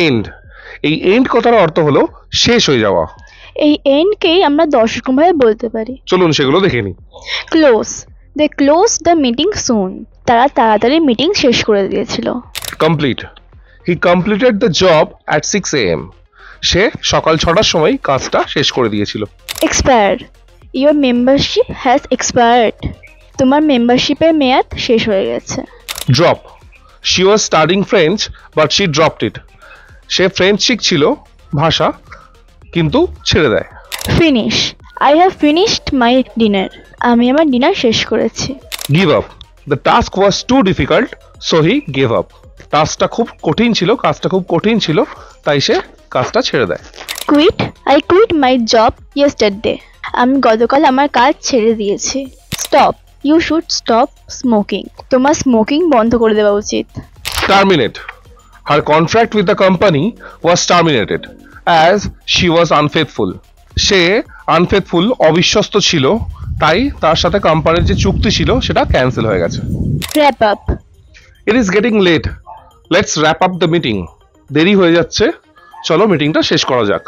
And. এই and কথার অর্থ হলো শেষ হয়ে যাওয়া। এই এন্ডকেই আমরা 10 রকম ভাবে বলতে পারি। চলুন সেগুলো দেখে নিই। Close, they close the meeting soon. তারা তাড়াতাড়ি মিটিং শেষ করে দিয়েছিল। Complete, he completed the job at 6 AM। সে সকাল 6টার সময় কাজটা শেষ করে দিয়েছিল। Expire, your membership has expired. তোমার মেম্বারশিপের মেয়াদ শেষ হয়ে গেছে। Drop, she was studing French but she dropped it. সে ফ্রেঞ্চ শিখছিল ভাষা কিন্তু ছেড়ে দেয়। Finish, I have finished my dinner. আমি আমার ডিনার শেষ করেছি। Give up, the task was too difficult so he gave up. টাস্কটা খুব কঠিন ছিল, কাজটা খুব কঠিন ছিল, তাই সে কাজটা ছেড়ে দেয়। Quit, I quit my job yesterday. আমি গতকাল আমার কাজ ছেড়ে দিয়েছি। Stop, you should stop smoking. তোমার স্মোকিং বন্ধ করে দেওয়া উচিত। Terminate, her contract with the company was terminated as she was unfaithful. সে আনফেথফুল, অবিশ্বস্ত ছিল, তাই তার সাথে কোম্পানির যে চুক্তি ছিল সেটা ক্যান্সেল হয়ে গেছে। Wrap up, it is getting late, let's wrap up the meeting. দেরি হয়ে যাচ্ছে, চলো মিটিংটা শেষ করা যাক।